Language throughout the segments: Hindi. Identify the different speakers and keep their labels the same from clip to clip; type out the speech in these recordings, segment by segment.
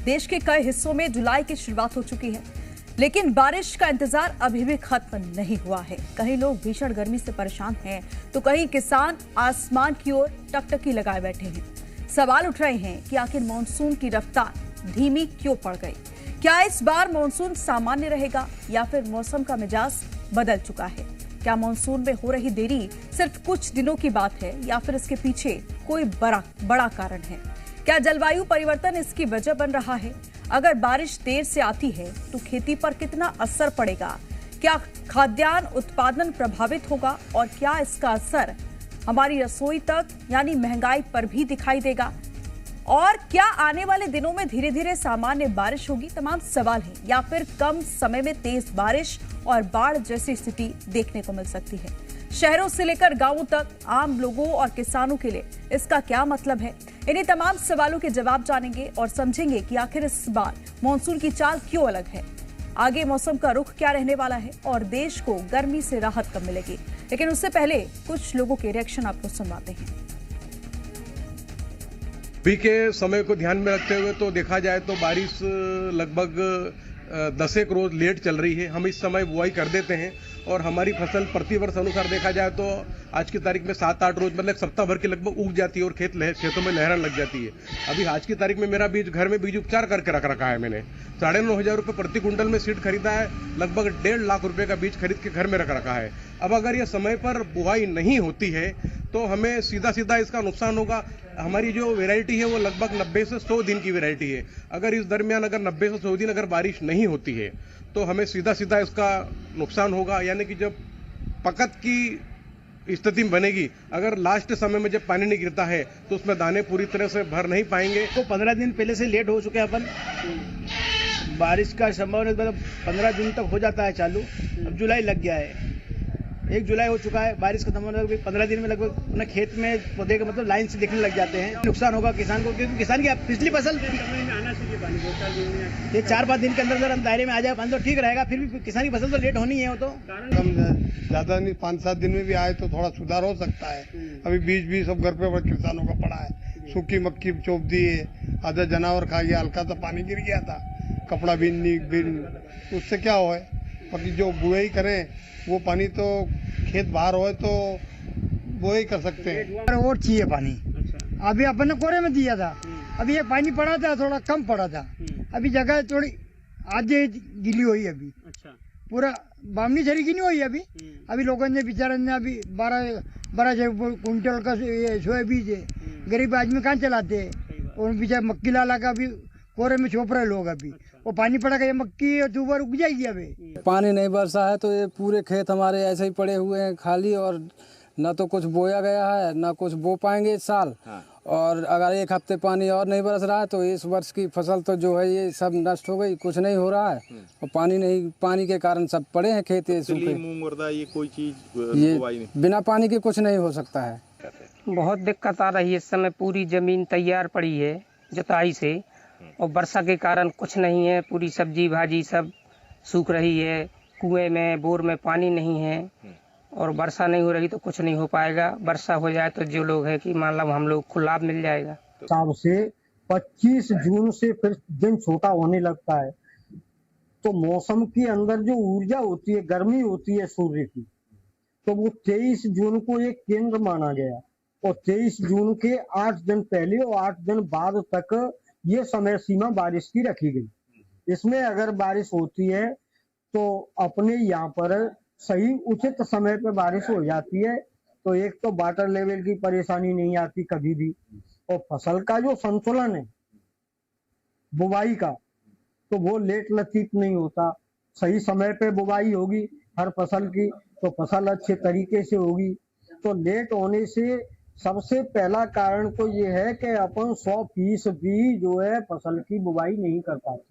Speaker 1: देश के कई हिस्सों में जुलाई की शुरुआत हो चुकी है, लेकिन बारिश का इंतजार अभी भी खत्म नहीं हुआ है। कहीं लोग भीषण गर्मी से परेशान हैं, तो कहीं किसान आसमान की ओर टकटकी लगाए बैठे हैं। सवाल उठ रहे हैं कि आखिर मानसून की रफ्तार धीमी क्यों पड़ गई? क्या इस बार मानसून सामान्य रहेगा या फिर मौसम का मिजाज बदल चुका है? क्या मानसून में हो रही देरी सिर्फ कुछ दिनों की बात है या फिर इसके पीछे कोई बड़ा कारण है? क्या जलवायु परिवर्तन इसकी वजह बन रहा है? अगर बारिश देर से आती है तो खेती पर कितना असर पड़ेगा? क्या खाद्यान्न उत्पादन प्रभावित होगा और क्या इसका असर हमारी रसोई तक यानी महंगाई पर भी दिखाई देगा? और क्या आने वाले दिनों में धीरे धीरे सामान्य बारिश होगी? तमाम सवाल हैं। या फिर कम समय में तेज बारिश और बाढ़ जैसी स्थिति देखने को मिल सकती है? शहरों से लेकर गांवों तक आम लोगों और किसानों के लिए इसका क्या मतलब है? इन्हीं तमाम सवालों के जवाब जानेंगे और समझेंगे कि आखिर इस बार मानसून की चाल क्यों अलग है, आगे मौसम का रुख क्या रहने वाला है और देश को गर्मी से राहत कब मिलेगी। लेकिन उससे पहले कुछ लोगों के रिएक्शन आपको सुनवाते हैं।
Speaker 2: अभी के समय को ध्यान में रखते हुए तो देखा जाए तो बारिश लगभग 10 एक रोज लेट चल रही है। हम इस समय बुआई कर देते हैं और हमारी फसल प्रतिवर्ष अनुसार देखा जाए तो आज की तारीख में 7-8 रोज मतलब सप्ताह भर के लगभग उग जाती है और खेतों में लहराने लग जाती है। अभी आज की तारीख में मेरा बीज घर में बीज उपचार करके रख रखा है। मैंने 9,500 रुपये प्रति कुंटल में सीड खरीदा है। लगभग 1.5 लाख रुपए का बीज खरीद के घर में रख रखा है। अब अगर यह समय पर बुआई नहीं होती है तो हमें सीधा इसका नुकसान होगा। हमारी जो वैरायटी है वो लगभग 90 से 100 दिन की वैरायटी है। अगर इस दरमियान अगर 90 से 100 दिन अगर बारिश नहीं होती है तो हमें सीधा इसका नुकसान होगा। यानी कि जब पकत की स्थिति बनेगी, अगर लास्ट समय में जब पानी नहीं गिरता है तो उसमें दाने पूरी तरह से भर नहीं पाएंगे।
Speaker 3: तो 15 दिन पहले से लेट हो चुके हैं अपन। बारिश का संभावना मतलब 15 दिन तक हो जाता है चालू। अब जुलाई लग गया है, 1 जुलाई हो चुका है। बारिश खत्म होने लगभग 15 दिन में लगभग अपने खेत में पौधे का मतलब लाइन से दिखने लग जाते हैं। नुकसान होगा किसान को, क्योंकि किसान की पिछली फसल ये 4-5 दिन के अंदर दायरे में आ जाए पानी तो ठीक रहेगा। फिर भी किसान की फसल तो लेट होनी है। वो तो
Speaker 4: ज्यादा नहीं, 5-7 दिन में भी आए तो थोड़ा सुधार हो सकता है। अभी बीज भी सब घर पे किसानों का पड़ा है। सूखी मक्की चोप दी है, आधा जानवर खा गया, हल्का सा पानी गिर गया था, कपड़ा बिन उससे क्या हो बाकी जो बुआई करें वो पानी तो खेत बाहर हो तो बुआई कर सकते हैं।
Speaker 5: और चाहिए पानी। अच्छा। अभी अपन ने कोरे में दिया था, अभी ये पानी पड़ा था, थोड़ा कम पड़ा था। अभी जगह थोड़ी आधे गिली हुई अभी। अच्छा। पूरा बामनी झरी की नहीं हुई अभी लोगों ने बेचारे ने अभी 12 कुंटल का सोयाबीन है। गरीब आदमी कहाँ चलाते हैं और बेचारे मक्की लाला का अभी कोरे में छोप रहे लोग अभी। वो पानी पड़ा के मक्की और दूबर उग जाएगी। अभी
Speaker 6: पानी नहीं बरसा है तो ये पूरे खेत हमारे ऐसे ही पड़े हुए हैं खाली, और न तो कुछ बोया गया है न कुछ बो पाएंगे इस साल। हाँ। और अगर 1 हफ्ते पानी और नहीं बरस रहा है तो इस वर्ष की फसल तो जो है ये सब नष्ट हो गई, कुछ नहीं हो रहा है। और पानी के कारण सब पड़े हैं खेत सूखे।
Speaker 7: ये कोई चीज
Speaker 6: ये बिना पानी के कुछ नहीं हो सकता है।
Speaker 8: बहुत दिक्कत आ रही है इस समय। पूरी जमीन तैयार पड़ी है जुताई से और वर्षा के कारण कुछ नहीं है। पूरी सब्जी भाजी सब सूख रही है। कुएं में बोर में पानी नहीं है और वर्षा नहीं हो रही तो कुछ नहीं हो पाएगा। वर्षा हो जाए तो जो लोग है कि मतलब हम लोग को लाभ मिल जाएगा।
Speaker 9: हिसाब से 25 जून से फिर दिन छोटा होने लगता है तो मौसम के अंदर जो ऊर्जा होती है, गर्मी होती है सूर्य की, तो वो 23 जून को एक केंद्र माना गया और 23 जून के 8 दिन पहले और 8 दिन बाद तक ये समय सीमा बारिश की रखी गई। इसमें अगर बारिश होती है तो अपने यहाँ पर सही उचित समय पे बारिश हो जाती है तो एक तो वाटर लेवल की परेशानी नहीं आती कभी भी, और फसल का जो संतुलन है बुवाई का तो वो लेट लतीफ नहीं होता। सही समय पे बुवाई होगी हर फसल की तो फसल अच्छे तरीके से होगी। तो लेट होने से सबसे पहला कारण तो ये है कि अपन 100% भी जो है फसल की बुवाई नहीं कर पाते।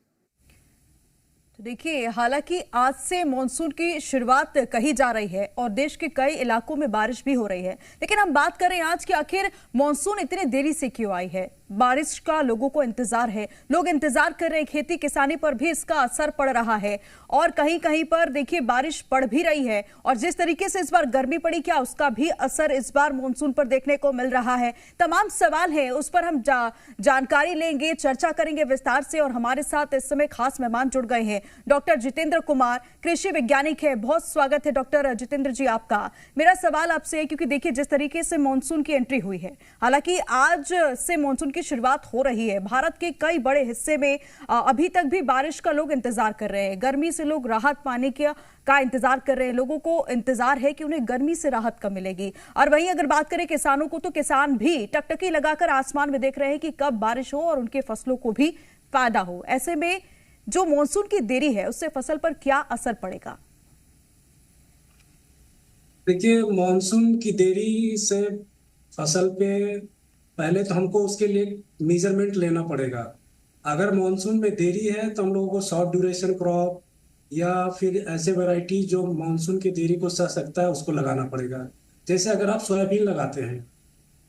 Speaker 1: तो देखिए, हालांकि आज से मानसून की शुरुआत कही जा रही है और देश के कई इलाकों में बारिश भी हो रही है, लेकिन हम बात करें आज कि आखिर मानसून इतनी देरी से क्यों आई है। बारिश का लोगों को इंतजार है, लोग इंतजार कर रहे हैं, खेती किसानी पर भी इसका असर पड़ रहा है और कहीं कहीं पर देखिए बारिश पड़ भी रही है और जिस तरीके से इस बार गर्मी पड़ी, क्या उसका भी असर इस बार मानसून पर देखने को मिल रहा है। तमाम सवाल हैं, उस पर हम जानकारी लेंगे, चर्चा करेंगे विस्तार से और हमारे साथ इस समय खास मेहमान जुड़ गए हैं। डॉक्टर जितेंद्र कुमार कृषि वैज्ञानिक है, बहुत स्वागत है डॉक्टर जितेंद्र जी आपका। मेरा सवाल आपसे है, क्योंकि देखिए जिस तरीके से मानसून की एंट्री हुई है, हालांकि आज से मानसून की शुरुआत हो रही है, भारत के कई बड़े हिस्से में अभी तक भी बारिश का लोग इंतजार कर रहे हैं, गर्मी से लोग राहत पाने का इंतजार कर रहे हैं, लोगों को इंतजार है कि उन्हें गर्मी से राहत कब मिलेगी। और वहीं अगर बात करें किसानों को, तो किसान भी टकटकी लगाकर आसमान में देख रहे हैं कि कब बारिश हो और उनके फसलों को भी फायदा हो। ऐसे में जो मानसून की देरी है उससे फसल पर क्या असर पड़ेगा?
Speaker 10: देखिए, मानसून की देरी से फसल पे पहले तो हमको उसके लिए मेजरमेंट लेना पड़ेगा। अगर मानसून में देरी है तो हम लोगों को शॉर्ट ड्यूरेशन क्रॉप या फिर ऐसे वैरायटी जो मानसून की देरी को सह सकता है उसको लगाना पड़ेगा। जैसे अगर आप सोयाबीन लगाते हैं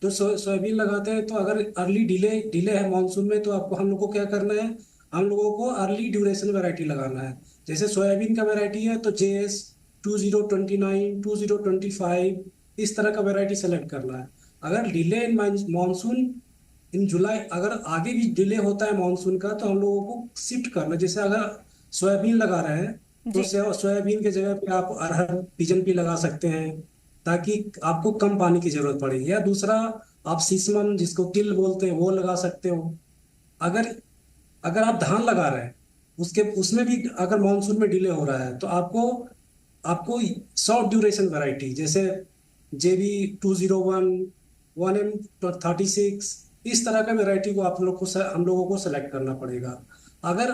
Speaker 10: तो सोयाबीन लगाते हैं तो अगर अर्ली डिले है मानसून में, तो आपको हम लोग को क्या करना है, हम लोगों को अर्ली ड्यूरेशन वैरायटी लगाना है। जैसे सोयाबीन का वैरायटी है तो JS 2029, 2025 इस तरह का वैरायटी सेलेक्ट करना है। अगर डिले इन मानसून इन जुलाई, अगर आगे भी डिले होता है मानसून का, तो हम लोगों को शिफ्ट करना। जैसे अगर सोयाबीन लगा रहे हैं तो सोयाबीन के जगह पे आप अरहर पिजन पी लगा सकते हैं ताकि आपको कम पानी की जरूरत पड़े, या दूसरा आप सीसमन जिसको तिल बोलते हैं वो लगा सकते हो। अगर आप धान लगा रहे हैं उसमें भी अगर मानसून में डिले हो रहा है तो आपको शॉर्ट ड्यूरेशन वैरायटी जैसे JB 201, 1M36 इस तरह का वैरायटी को हम लोगों को सेलेक्ट करना पड़ेगा। अगर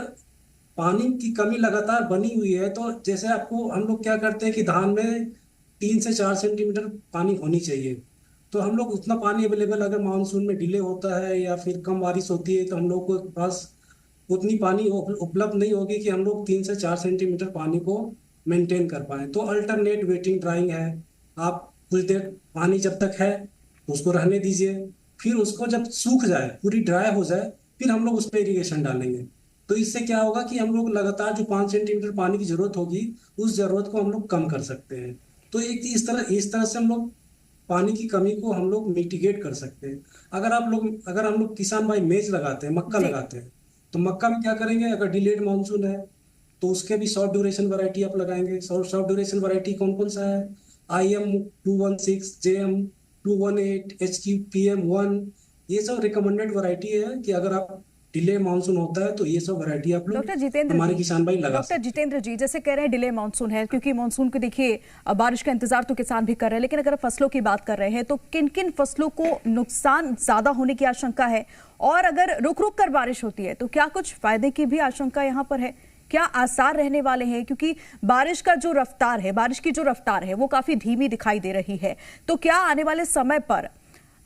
Speaker 10: पानी की कमी लगातार बनी हुई है तो जैसे हम लोग क्या करते हैं कि धान में 3 से 4 सेंटीमीटर पानी होनी चाहिए, तो हम लोग उतना पानी अवेलेबल, अगर मानसून में डिले होता है या फिर कम बारिश होती है तो हम लोग के पास उतनी पानी उपलब्ध नहीं होगी कि हम लोग 3 से 4 सेंटीमीटर पानी को मेंटेन कर पाए। तो अल्टरनेट वेटिंग ड्राइंग है, आप कुछ देर पानी जब तक है उसको रहने दीजिए, फिर उसको जब सूख जाए, पूरी ड्राई हो जाए, फिर हम लोग उस पर इरिगेशन डालेंगे। तो इससे क्या होगा कि हम लोग लगातार जो 5 सेंटीमीटर पानी की जरूरत होगी उस जरूरत को हम लोग कम कर सकते हैं। तो इस तरह से हम लोग पानी की कमी को हम लोग मिटिगेट कर सकते हैं। अगर हम लोग किसान भाई मेज लगाते हैं, मक्का लगाते हैं, तो मक्का में क्या करेंगे, अगर डिलेड मानसून है तो उसके भी शॉर्ट ड्यूरेशन वैरायटी आप लगाएंगे। शॉर्ट ड्यूरेशन वैरायटी कौन कौन सा है, IM 216, JM 218, HQ PM1, ये सब रिकमेंडेड वैरायटी है कि अगर आप डिले मानसून होता है तो ये सब वैरायटी आप लोग हमारे किसान भाई लगा।
Speaker 1: डॉक्टर जितेंद्र जी, जैसे कह रहे हैं डिले मानसून है, क्योंकि मानसून को देखिए बारिश का इंतजार तो किसान भी कर रहे हैं, लेकिन अगर फसलों की बात कर रहे हैं तो किन किन फसलों को नुकसान ज्यादा होने की आशंका है, और अगर रुक रुक कर बारिश होती है तो क्या कुछ फायदे की भी आशंका यहाँ पर है? क्या आसार रहने वाले हैं? क्योंकि बारिश की जो रफ्तार है वो काफी धीमी दिखाई दे रही है, तो क्या आने वाले समय पर,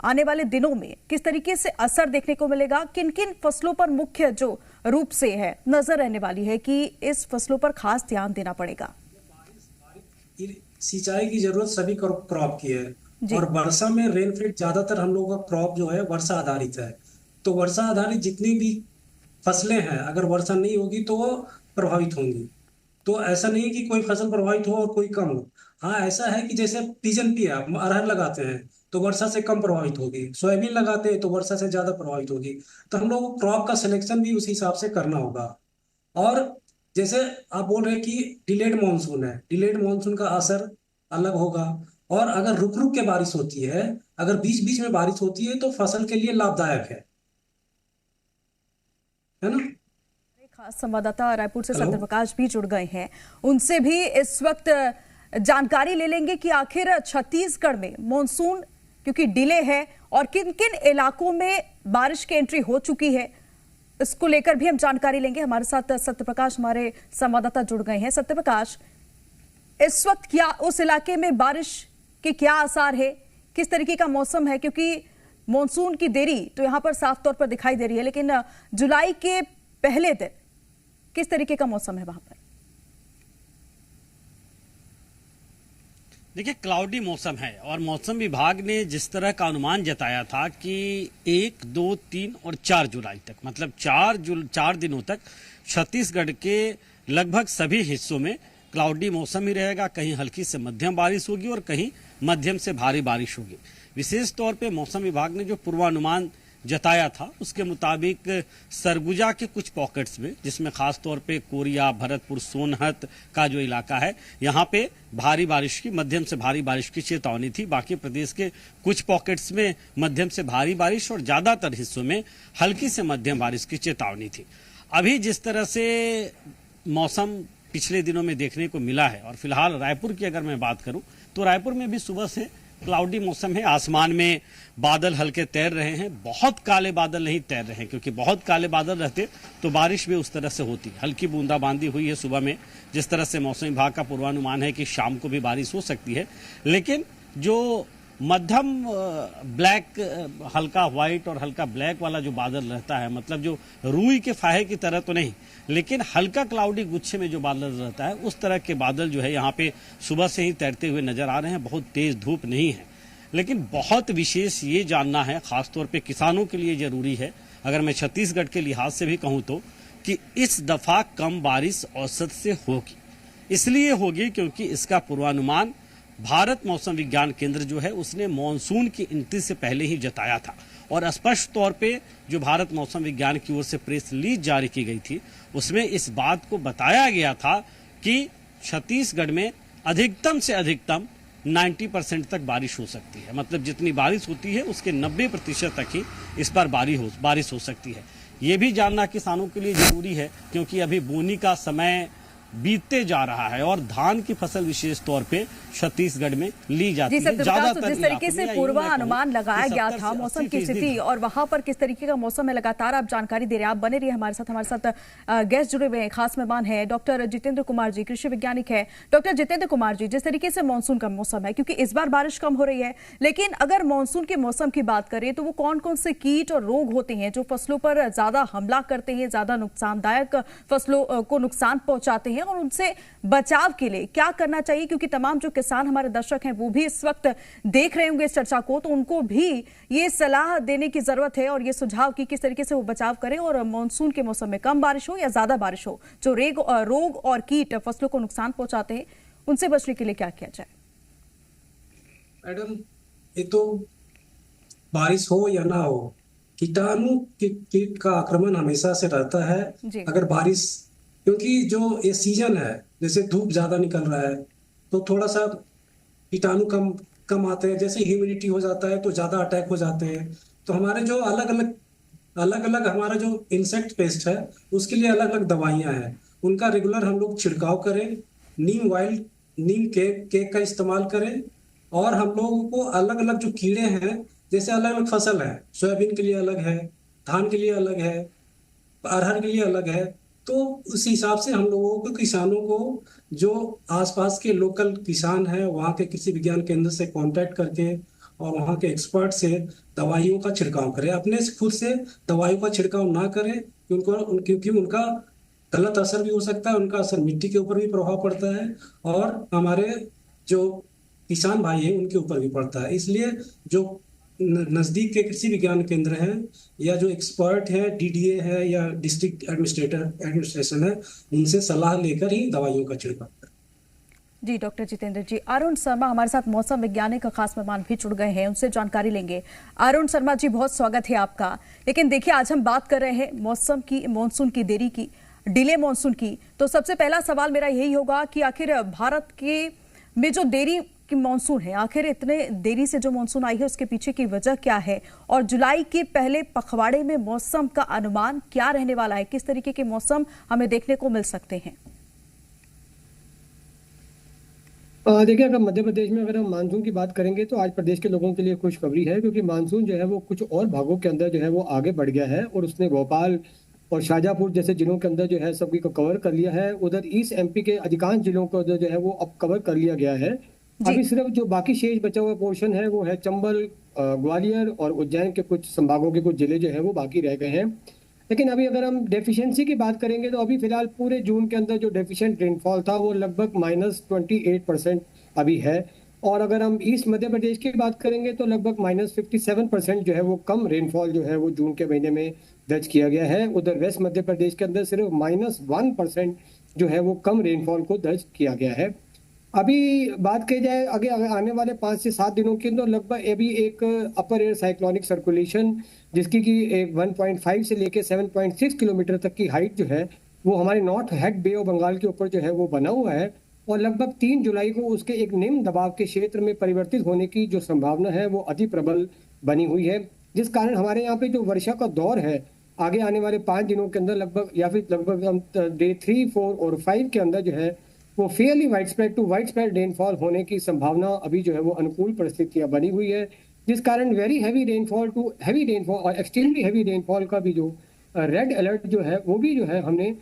Speaker 1: आने वाले दिनों में किस तरीके से असर देखने को मिलेगा? किन किन फसलों पर मुख्य जो रूप से है नजर रहने वाली है कि इस फसलों पर खास ध्यान देना पड़ेगा?
Speaker 10: सिंचाई की जरूरत सभी क्रॉप की है, और वर्षा में रेनफेड ज्यादातर हम लोगों का क्रॉप जो है वर्षा आधारित है। तो वर्षा आधारित जितनी भी फसलें हैं, अगर वर्षा नहीं होगी तो वो प्रभावित होंगी। तो ऐसा नहीं कि कोई फसल प्रभावित हो और कोई कम हो। हाँ, ऐसा है कि जैसे पिजन पी आप अरहर लगाते हैं तो वर्षा से कम प्रभावित होगी, सोयाबीन लगाते हैं तो वर्षा से ज्यादा प्रभावित होगी। तो हम लोग को क्रॉप का सिलेक्शन भी उस हिसाब से करना होगा। और जैसे आप बोल रहे हैं कि डिलेड मानसून है, डिलेड मानसून का असर अलग होगा, और अगर रुक रुक के बारिश होती है, अगर बीच बीच में बारिश होती है तो फसल के लिए लाभदायक है ना।
Speaker 1: खास संवाददाता रायपुर से सत्यप्रकाश भी जुड़ गए हैं, उनसे भी इस वक्त जानकारी ले लेंगे कि आखिर छत्तीसगढ़ में मानसून क्योंकि डिले है और किन किन इलाकों में बारिश की एंट्री हो चुकी है, इसको लेकर भी हम जानकारी लेंगे। हमारे साथ सत्यप्रकाश, हमारे संवाददाता जुड़ गए हैं। सत्यप्रकाश, इस वक्त क्या उस इलाके में बारिश के क्या आसार है, किस तरीके का मौसम है? क्योंकि मानसून की देरी तो यहाँ पर साफ तौर पर दिखाई दे रही है, लेकिन जुलाई के पहले दिन किस तरीके का मौसम है वहां पर?
Speaker 11: देखिए, क्लाउडी मौसम है और मौसम विभाग ने जिस तरह का अनुमान जताया था कि 1, 2, 3 और 4 जुलाई तक, मतलब 4 दिनों तक छत्तीसगढ़ के लगभग सभी हिस्सों में क्लाउडी मौसम ही रहेगा। कहीं हल्की से मध्यम बारिश होगी और कहीं मध्यम से भारी बारिश होगी। विशेष तौर पे मौसम विभाग ने जो पूर्वानुमान जताया था उसके मुताबिक सरगुजा के कुछ पॉकेट्स में, जिसमें खास तौर पे कोरिया, भरतपुर, सोनहत का जो इलाका है, यहाँ पे भारी बारिश की, मध्यम से भारी बारिश की चेतावनी थी। बाकी प्रदेश के कुछ पॉकेट्स में मध्यम से भारी बारिश और ज्यादातर हिस्सों में हल्की से मध्यम बारिश की चेतावनी थी। अभी जिस तरह से मौसम पिछले दिनों में देखने को मिला है, और फिलहाल रायपुर की अगर मैं बात करूं तो रायपुर में भी सुबह से क्लाउडी मौसम है। आसमान में बादल हल्के तैर रहे हैं, बहुत काले बादल नहीं तैर रहे हैं, क्योंकि बहुत काले बादल रहते तो बारिश भी उस तरह से होती। हल्की बूंदाबांदी हुई है सुबह में, जिस तरह से मौसम विभाग का पूर्वानुमान है कि शाम को भी बारिश हो सकती है। लेकिन जो मध्यम ब्लैक, हल्का व्हाइट और हल्का ब्लैक वाला जो बादल रहता है, मतलब जो रूई के फाहे की तरह तो नहीं, लेकिन हल्का क्लाउडी गुच्छे में जो बादल रहता है, उस तरह के बादल जो है यहाँ पे सुबह से ही तैरते हुए नजर आ रहे हैं। बहुत तेज धूप नहीं है, लेकिन बहुत विशेष ये जानना है, खासतौर पे किसानों के लिए जरूरी है, अगर मैं छत्तीसगढ़ के लिहाज से भी कहूँ तो, कि इस दफा कम बारिश औसत से होगी। इसलिए होगी क्योंकि इसका पूर्वानुमान भारत मौसम विज्ञान केंद्र जो है उसने मानसून की एंट्री से पहले ही जताया था। और स्पष्ट तौर पे जो भारत मौसम विज्ञान की ओर से प्रेस रिलीज जारी की गई थी, उसमें इस बात को बताया गया था कि छत्तीसगढ़ में अधिकतम से अधिकतम 90% तक बारिश हो सकती है। मतलब जितनी बारिश होती है उसके 90% तक ही इस बार बारिश हो सकती है। ये भी जानना किसानों के लिए जरूरी है, क्योंकि अभी बोनी का समय बीतते जा रहा है और धान की फसल विशेष तौर पे छत्तीसगढ़ में ली जाती है।
Speaker 1: ज्यादातर जिस तरीके से पूर्वानुमान लगाया गया था मौसम की स्थिति और वहां पर किस तरीके का मौसम है, लगातार आप जानकारी दे रहे हैं। आप बने रहिए हमारे साथ गेस्ट जुड़े हुए हैं, खास मेहमान है डॉक्टर जितेंद्र कुमार जी, कृषि वैज्ञानिक है। डॉक्टर जितेंद्र कुमार जी, जिस तरीके से मानसून का मौसम है, क्योंकि इस बार बारिश कम हो रही है, लेकिन अगर मानसून के मौसम की बात करें तो वो कौन कौन से कीट और रोग होते हैं जो फसलों पर ज्यादा हमला करते हैं, ज्यादा नुकसानदायक फसलों को नुकसान पहुंचाते हैं, और उनसे बचाव के लिए क्या करना चाहिए? क्योंकि तमाम जो किसान हमारे दर्शक हैं वो भी इस वक्त देख रहे होंगे इस चर्चा को, तो उनको भी ये सलाह देने की जरूरत है और ये सुझाव कि किस तरीके से वो बचाव करें और मानसून के मौसम में कम बारिश हो या ज्यादा बारिश हो, जो रोग और कीट फसलों को नुकसान पहुंचाते हैं, उनसे बचने के लिए क्या किया जाए?
Speaker 10: मैडम, ये तो बारिश हो या ना हो, कीटाणु कीट का आक्रमण हमेशा से रहता है। अगर बारिश, क्योंकि जो ये सीजन है, जैसे धूप ज्यादा निकल रहा है तो थोड़ा सा कीटाणु कम आते हैं। जैसे ह्यूमिडिटी हो जाता है तो ज्यादा अटैक हो जाते हैं। तो हमारे जो अलग अलग हमारा जो इंसेक्ट पेस्ट है उसके लिए अलग अलग दवाइयां हैं, उनका रेगुलर हम लोग छिड़काव करें। नीम केक का इस्तेमाल करें। और हम लोगों को अलग अलग जो कीड़े हैं, जैसे अलग अलग फसल है, सोयाबीन के लिए अलग है, धान के लिए अलग है, अरहर के लिए अलग है, तो उस हिसाब से हम लोगों को, किसानों को, जो आसपास के लोकल किसान हैं वहाँ के कृषि विज्ञान केंद्र से कांटेक्ट करके और वहाँ के एक्सपर्ट से दवाइयों का छिड़काव करें। अपने से खुद से दवाइयों का छिड़काव ना करें, क्योंकि उनका गलत असर भी हो सकता है, उनका असर मिट्टी के ऊपर भी प्रभाव पड़ता है और हमारे जो किसान भाई हैं उनके ऊपर भी पड़ता है। इसलिए जो नजदीक के कृषि विज्ञान केंद्र हैं या जो एक्सपर्ट है, डीडीए है या डिस्ट्रिक्ट एडमिनिस्ट्रेशन है, उनसे सलाह लेकर ही दवाइयों का छिड़काव करें।
Speaker 1: जी डॉक्टर जितेंद्र जी, अरुण शर्मा हमारे साथ मौसम वैज्ञानिक खास मेहमान भी जुड़ गए हैं, उनसे जानकारी लेंगे। अरुण शर्मा जी, बहुत स्वागत है आपका। लेकिन देखिए, आज हम बात कर रहे हैं मानसून की देरी की, डिले मानसून की। तो सबसे पहला सवाल मेरा यही होगा कि आखिर भारत के में जो देरी की मानसून है, आखिर इतने देरी से जो मानसून आई है उसके पीछे की वजह क्या है, और जुलाई के पहले पखवाड़े में मौसम का अनुमान क्या रहने वाला है? किस तरीके के मौसम हमें देखने को मिल सकते हैं?
Speaker 12: देखिए, अगर मध्य प्रदेश में अगर हम मानसून की बात करेंगे तो आज प्रदेश के लोगों के लिए खुशखबरी है, क्योंकि मानसून जो है वो कुछ और भागों के अंदर जो है वो आगे बढ़ गया है और उसने भोपाल और शाहजहांपुर जैसे जिलों के अंदर जो है सभी को कवर कर लिया है। उधर ईस्ट एमपी के अधिकांश जिलों को जो है वो अब कवर कर लिया गया है। अभी सिर्फ जो बाकी शेष बचा हुआ पोर्शन है वो है चंबल, ग्वालियर और उज्जैन के कुछ संभागों के कुछ जिले जो है वो बाकी रह गए हैं। लेकिन अभी अगर हम डेफिशिएंसी की बात करेंगे तो अभी फिलहाल पूरे जून के अंदर जो डेफिशिएंट रेनफॉल था वो लगभग -28% अभी है। और अगर हम ईस्ट मध्य प्रदेश की बात करेंगे तो लगभग -57% जो है वो कम रेनफॉल जो है वो जून के महीने में दर्ज किया गया है। उधर वेस्ट मध्य प्रदेश के अंदर सिर्फ -1% जो है वो कम रेनफॉल को दर्ज किया गया है। अभी बात की जाए आगे आने वाले 5 से 7 दिनों के अंदर लगभग अभी एक अपर एयर साइक्लोनिक सर्कुलेशन जिसकी कि एक 1.5 से लेके 7.6 किलोमीटर तक की हाइट जो है वो हमारे north head bay of Bengal के ऊपर जो है वो बना हुआ है और लगभग 3 जुलाई को उसके एक निम्न दबाव के क्षेत्र में परिवर्तित होने की जो संभावना है वो अति प्रबल बनी हुई है, जिस कारण हमारे यहाँ पे जो वर्षा का दौर है आगे आने वाले 5 दिनों के अंदर लगभग या फिर लगभग हम डे 3, 4 और 5 के अंदर जो है वो fairly widespread to widespread rainfall होने की संभावना अभी जो है वो अनुकूल परिस्थितियां बनी हुई है, जिस कारण very heavy rainfall to heavy rainfall और एक्सट्रीमली हैवी रेनफॉल का भी जो रेड अलर्ट जो है वो भी जो है हमने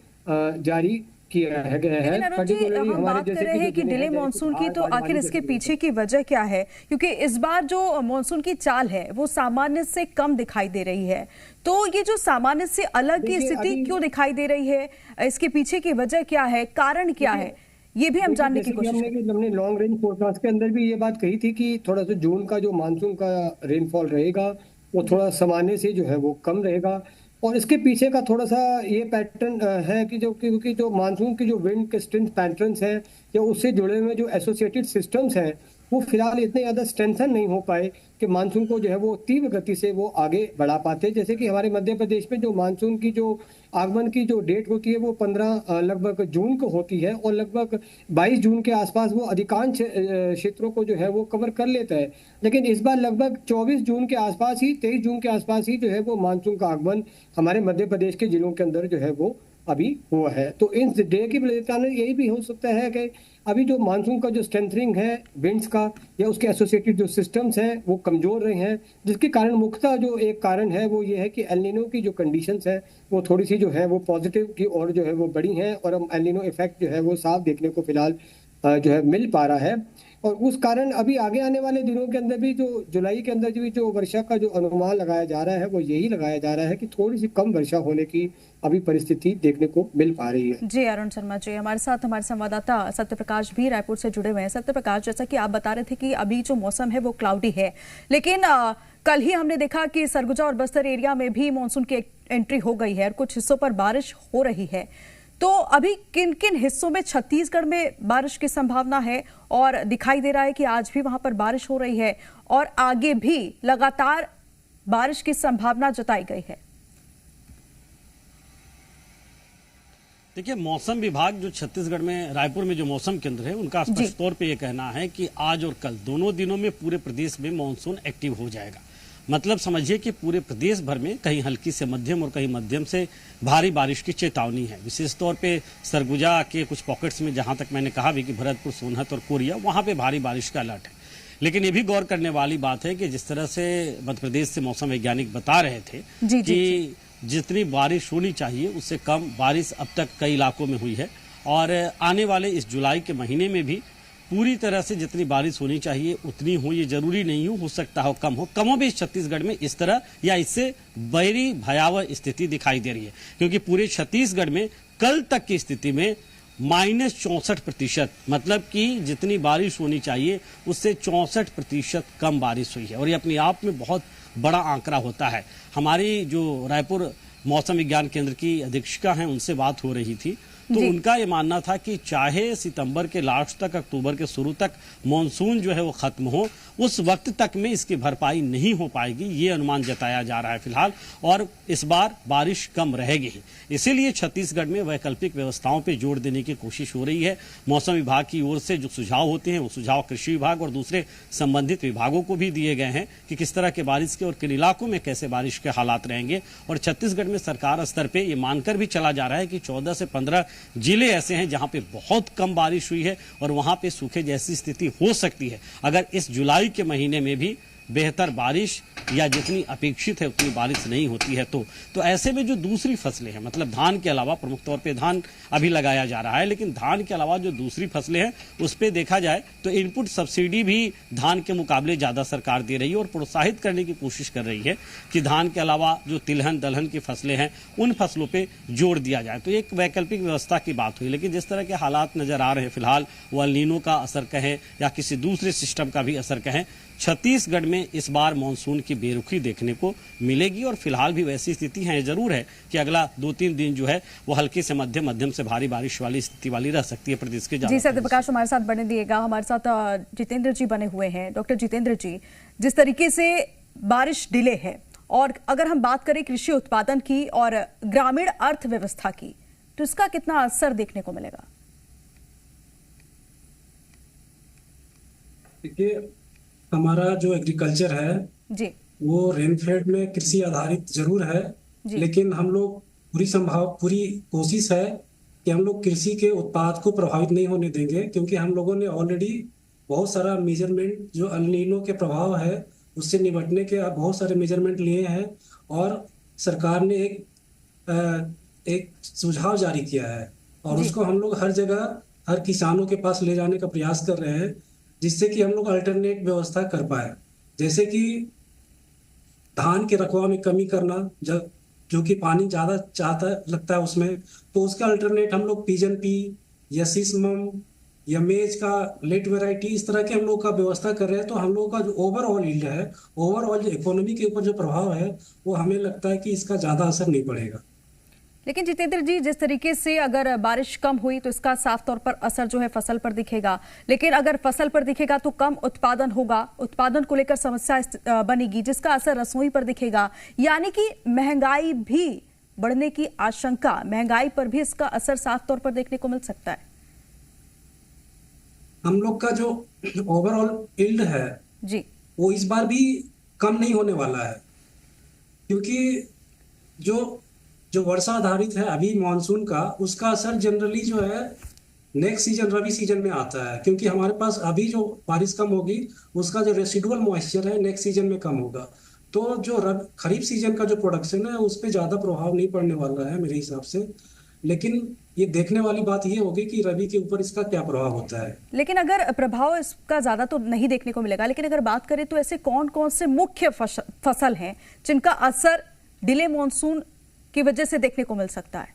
Speaker 12: जारी किया है।
Speaker 1: लेकिन अरुण जी, हम बात कर रहे हैं कि डिले मानसून की, तो आखिर इसके पीछे की वजह क्या है? क्योंकि इस बार जो मानसून की चाल है वो सामान्य से कम दिखाई दे रही है, तो ये जो सामान्य से अलग की स्थिति क्यों दिखाई दे रही है? इसके पीछे की वजह क्या है, कारण क्या है, ये भी हम जानने की कोशिश करें।
Speaker 12: हमने लॉन्ग रेंज फोरकास्ट के अंदर भी ये बात कही थी कि थोड़ा सा जून का जो मानसून का रेनफॉल रहेगा वो थोड़ा सामान्य से जो है वो कम रहेगा और इसके पीछे का थोड़ा सा ये पैटर्न है कि जो क्योंकि जो मानसून की जो विंड के स्ट्रेंथ पैटर्न्स हैं या उससे जुड़े हुए जो एसोसिएटेड सिस्टम्स हैं वो फिलहाल इतने ज़्यादा स्ट्रेंथन नहीं हो पाए कि मानसून को जो है वो तीव्र गति से वो आगे बढ़ा पाते। जैसे कि हमारे मध्य प्रदेश में जो मानसून की जो आगमन की जो डेट होती है वो 15 लगभग जून को होती है और लगभग 22 जून के आसपास वो अधिकांश क्षेत्रों को जो है वो कवर कर लेता है, लेकिन इस बार लगभग 24 जून के आसपास ही 23 जून के आसपास ही जो है वो मानसून का आगमन हमारे मध्य प्रदेश के जिलों के अंदर जो है वो अभी हुआ है। तो इन डे की कारण यही भी हो सकता है कि अभी जो मानसून का जो स्ट्रेंथनिंग है विंड्स का या उसके एसोसिएटेड जो सिस्टम्स हैं वो कमजोर रहे हैं, जिसके कारण मुख्यतः जो एक कारण है वो ये है कि एल नीनो की जो कंडीशंस है वो थोड़ी सी जो है वो पॉजिटिव की ओर जो है वो बढ़ी हैं और हम एल नीनो इफेक्ट जो है वो साफ देखने को फिलहाल जो है मिल पा रहा है और उस कारण अभी आगे आने वाले दिनों के अंदर भी जो जुलाई के अंदर भी जो वर्षा का जो अनुमान लगाया जा रहा है वो यही लगाया जा रहा है कि थोड़ी सी कम वर्षा होने की अभी परिस्थिति देखने को मिल पा रही है।
Speaker 1: जी अरुण शर्मा जी हमारे साथ हमारे संवाददाता सत्यप्रकाश भी रायपुर से जुड़े हुए हैं। सत्यप्रकाश, जैसा कि आप बता रहे थे कि अभी जो मौसम है वो क्लाउडी है, लेकिन कल ही हमने देखा कि सरगुजा और बस्तर एरिया में भी मानसून की एंट्री हो गई है और कुछ हिस्सों पर बारिश हो रही है, तो अभी किन किन हिस्सों में छत्तीसगढ़ में बारिश की संभावना है और दिखाई दे रहा है कि आज भी वहां पर बारिश हो रही है और आगे भी लगातार बारिश की संभावना जताई गई है?
Speaker 11: देखिए, मौसम विभाग जो छत्तीसगढ़ में रायपुर में जो मौसम केंद्र है उनका स्पष्ट तौर पे ये कहना है कि आज और कल दोनों दिनों में पूरे प्रदेश में मानसून एक्टिव हो जाएगा। मतलब समझिए कि पूरे प्रदेश भर में कहीं हल्की से मध्यम और कहीं मध्यम से भारी बारिश की चेतावनी है। विशेष तौर पे सरगुजा के कुछ पॉकेट्स में, जहां तक मैंने कहा भी कि भरतपुर, सोनहत और कोरिया, वहां पे भारी बारिश का अलर्ट है। लेकिन ये भी गौर करने वाली बात है कि जिस तरह से मध्य प्रदेश से मौसम वैज्ञानिक बता रहे थे कि जितनी बारिश होनी चाहिए उससे कम बारिश अब तक कई इलाकों में हुई है और आने वाले इस जुलाई के महीने में भी पूरी तरह से जितनी बारिश होनी चाहिए उतनी हो, ये जरूरी नहीं हो सकता हो कम हो। कमोबेश छत्तीसगढ़ में इस तरह या इससे बड़ी भयावह स्थिति दिखाई दे रही है, क्योंकि पूरे छत्तीसगढ़ में कल तक की स्थिति में -64%, मतलब कि जितनी बारिश होनी चाहिए उससे 64% कम बारिश हुई है और ये अपने आप में बहुत बड़ा आंकड़ा होता है। हमारी जो रायपुर मौसम विज्ञान केंद्र की अधीक्षिका हैं उनसे बात हो रही थी, तो उनका ये मानना था कि चाहे सितंबर के लास्ट तक, अक्टूबर के शुरू तक मानसून जो है वो खत्म हो, उस वक्त तक में इसकी भरपाई नहीं हो पाएगी, ये अनुमान जताया जा रहा है फिलहाल, और इस बार बारिश कम रहेगी ही। इसीलिए छत्तीसगढ़ में वैकल्पिक व्यवस्थाओं पर जोर देने की कोशिश हो रही है। मौसम विभाग की ओर से जो सुझाव होते हैं वो सुझाव कृषि विभाग और दूसरे संबंधित विभागों को भी दिए गए हैं कि किस तरह के बारिश के और किन इलाकों में कैसे बारिश के हालात रहेंगे। और छत्तीसगढ़ में सरकार स्तर पर यह मानकर भी चला जा रहा है कि 14 से 15 जिले ऐसे हैं जहां पे बहुत कम बारिश हुई है और वहां पे सूखे जैसी स्थिति हो सकती है अगर इस जुलाई के महीने में भी बेहतर बारिश या जितनी अपेक्षित है उतनी बारिश नहीं होती है तो ऐसे में जो दूसरी फसलें हैं, मतलब धान के अलावा, प्रमुख तौर पे धान अभी लगाया जा रहा है, लेकिन धान के अलावा जो दूसरी फसलें हैं उस पे देखा जाए तो इनपुट सब्सिडी भी धान के मुकाबले ज्यादा सरकार दे रही है और प्रोत्साहित करने की कोशिश कर रही है कि धान के अलावा जो तिलहन दलहन की फसलें हैं उन फसलों पे जोर दिया जाए। तो एक वैकल्पिक व्यवस्था की बात हुई, लेकिन जिस तरह के हालात नजर आ रहे हैं फिलहाल, वो एल नीनो का असर कहें या किसी दूसरे सिस्टम का भी असर कहें, छत्तीसगढ़ में इस बार मानसून की बेरुखी देखने को मिलेगी और फिलहाल भी वैसी स्थिति है। जरूर है कि अगला 2-3 दिन जो है वो हल्की से मध्यम से भारी बारिश वाली स्थिति वाली रह सकती है प्रदेश के।
Speaker 1: जी सत्यप्रकाश हमारे साथ बने दिएगा, हमारे साथ जितेंद्र जी बने हुए हैं। डॉक्टर जितेंद्र जी, जिस तरीके से बारिश डिले है और अगर हम बात करें कृषि उत्पादन की और ग्रामीण अर्थव्यवस्था की, तो इसका कितना असर देखने को मिलेगा?
Speaker 10: देखिए, हमारा जो एग्रीकल्चर है
Speaker 1: जी,
Speaker 10: वो रेनफेड में कृषि आधारित जरूर है, लेकिन हम लोग पूरी कोशिश है कि हम लोग कृषि के उत्पाद को प्रभावित नहीं होने देंगे, क्योंकि हम लोगों ने ऑलरेडी बहुत सारा मेजरमेंट जो एल नीनो के प्रभाव है उससे निपटने के बहुत सारे मेजरमेंट लिए हैं और सरकार ने एक सुझाव जारी किया है और उसको हम लोग हर जगह हर किसानों के पास ले जाने का प्रयास कर रहे हैं, जिससे कि हम लोग अल्टरनेट व्यवस्था कर पाए। जैसे कि धान के रकबा में कमी करना, जो कि पानी ज्यादा लगता है उसमें, तो उसका अल्टरनेट हम लोग पिजन पी या सिसमम या मेज का लेट वैरायटी, इस तरह के हम लोग का व्यवस्था कर रहे हैं। तो हम लोग का जो ओवरऑल यील्ड है, ओवरऑल इकोनॉमी के ऊपर जो प्रभाव है, वो हमें लगता है कि इसका ज्यादा असर नहीं पड़ेगा।
Speaker 1: लेकिन जितेंद्र जी, जिस तरीके से अगर बारिश कम हुई तो इसका साफ तौर पर असर जो है फसल पर दिखेगा, लेकिन अगर फसल पर दिखेगा तो कम उत्पादन होगा, उत्पादन को लेकर समस्या बनेगी, जिसका असर रसोई पर दिखेगा, यानी कि महंगाई भी बढ़ने की आशंका, महंगाई पर भी इसका असर साफ तौर पर देखने को मिल सकता है।
Speaker 10: हम लोग का जो ओवरऑल यील्ड है
Speaker 1: जी,
Speaker 10: वो इस बार भी कम नहीं होने वाला है, क्योंकि जो वर्षा आधारित है अभी मानसून का, उसका असर जनरली जो है नेक्स्ट सीजन रबी सीजन में आता है, क्योंकि हमारे पास अभी जो बारिश कम होगी उसका जो रेसिडुअल मॉइस्चर है नेक्स्ट सीजन में कम होगा। तो जो खरीफ सीजन का जो प्रोडक्शन है उस पर ज्यादा प्रभाव नहीं पड़ने वाला है मेरे हिसाब से, लेकिन ये देखने वाली बात ये होगी कि रबी के ऊपर इसका क्या प्रभाव होता है।
Speaker 1: लेकिन अगर प्रभाव इसका ज्यादा तो नहीं देखने को मिलेगा, लेकिन अगर बात करें तो ऐसे कौन कौन से मुख्य फसल हैं जिनका असर डिले मॉनसून की वजह से देखने को मिल सकता है?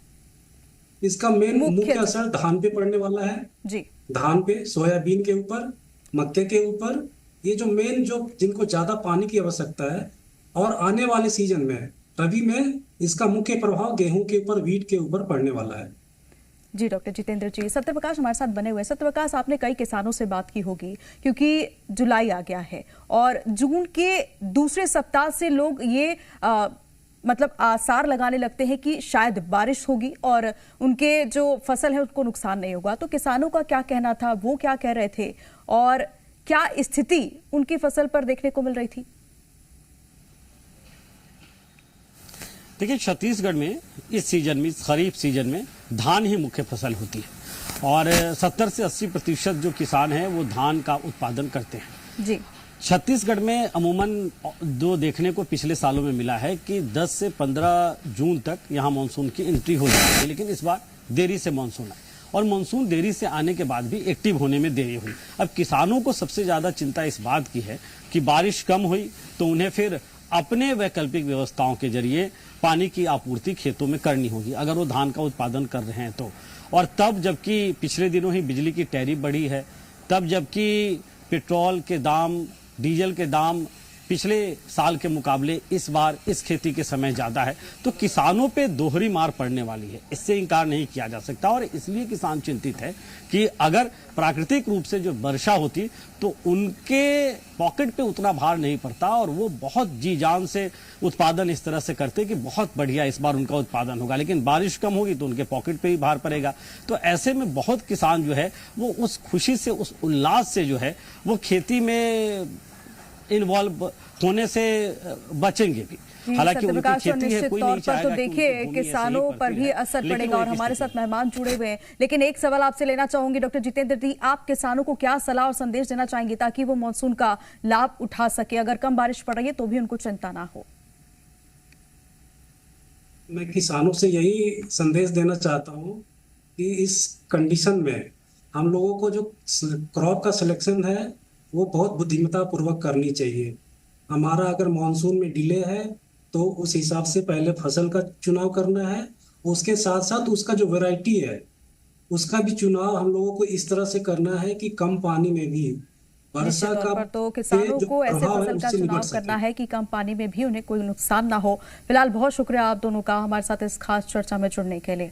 Speaker 10: इसका मुख्य असर धान पे पड़ने वाला है
Speaker 1: जी,
Speaker 10: धान पे, सोयाबीन के ऊपर, मक्के के ऊपर, ये जो जिनको ज्यादा पानी की आवश्यकता है, और आने वाले सीजन में रबी में इसका मुख्य प्रभाव गेहूं के ऊपर, व्हीट के ऊपर पड़ने वाला है।
Speaker 1: जी डॉक्टर जितेंद्र जी, सत्यप्रकाश हमारे साथ बने हुए। सत्यप्रकाश, आपने कई किसानों से बात की होगी, क्योंकि जुलाई आ गया है और जून के दूसरे सप्ताह से लोग ये मतलब आसार लगाने लगते हैं कि शायद बारिश होगी और उनके जो फसल है उनको नुकसान नहीं होगा। तो किसानों का क्या कहना था, वो क्या कह रहे थे और क्या स्थिति उनकी फसल पर देखने को मिल रही थी?
Speaker 11: देखिए, छत्तीसगढ़ में इस सीजन में, खरीफ सीजन में धान ही मुख्य फसल होती है और 70 से 80% जो किसान हैं वो धान का उत्पादन करते हैं।
Speaker 1: जी,
Speaker 11: छत्तीसगढ़ में अमूमन जो देखने को पिछले सालों में मिला है कि 10 से 15 जून तक यहाँ मानसून की एंट्री हो जाती है, लेकिन इस बार देरी से मानसून आए और मानसून देरी से आने के बाद भी एक्टिव होने में देरी हुई। अब किसानों को सबसे ज्यादा चिंता इस बात की है कि बारिश कम हुई तो उन्हें फिर अपने वैकल्पिक व्यवस्थाओं के जरिए पानी की आपूर्ति खेतों में करनी होगी, अगर वो धान का उत्पादन कर रहे हैं तो। और तब जबकि पिछले दिनों ही बिजली की टैरिफ बढ़ी है, तब जबकि पेट्रोल के दाम, डीजल के दाम पिछले साल के मुकाबले इस बार इस खेती के समय ज्यादा है, तो किसानों पे दोहरी मार पड़ने वाली है, इससे इनकार नहीं किया जा सकता। और इसलिए किसान चिंतित है कि अगर प्राकृतिक रूप से जो वर्षा होती तो उनके पॉकेट पे उतना भार नहीं पड़ता और वो बहुत जी जान से उत्पादन इस तरह से करते कि बहुत बढ़िया इस बार उनका उत्पादन होगा, लेकिन बारिश कम होगी तो उनके पॉकेट पे ही भार पड़ेगा। तो ऐसे में बहुत किसान जो है वो उस खुशी से, उस उल्लास से जो है वो खेती में इन्वॉल्व होने से बचेंगे भी। हालांकि उनकी खेती है, कोई नहीं चाहेगा
Speaker 1: तो देखिए किसानों पर भी असर पड़ेगा और हमारे साथ मेहमान जुड़े हुए हैं। लेकिन एक सवाल आपसे लेना चाहूंगी डॉक्टर जितेंद्र जी, आप किसानों को क्या सलाह और संदेश देना चाहेंगे ताकि वो मानसून का लाभ उठा सके? अगर कम बारिश पड़ रही है तो भी उनको चिंता ना हो।
Speaker 10: मैं किसानों से यही संदेश देना चाहता हूं कि इस कंडीशन में हम लोगों को जो क्रॉप का सिलेक्शन है वो बहुत बुद्धिमत्ता पूर्वक करनी चाहिए। हमारा अगर मानसून में डिले है तो उस हिसाब से पहले फसल का चुनाव करना है, उसके साथ साथ उसका जो वैरायटी है उसका भी चुनाव हम लोगों को इस तरह से करना है कि कम पानी में भी वर्षा का
Speaker 1: तो किसानों को ऐसे फसल का चुनाव करना है कि कम पानी में भी उन्हें कोई नुकसान ना हो। फिलहाल बहुत शुक्रिया आप दोनों का हमारे साथ इस खास चर्चा में जुड़ने के लिए।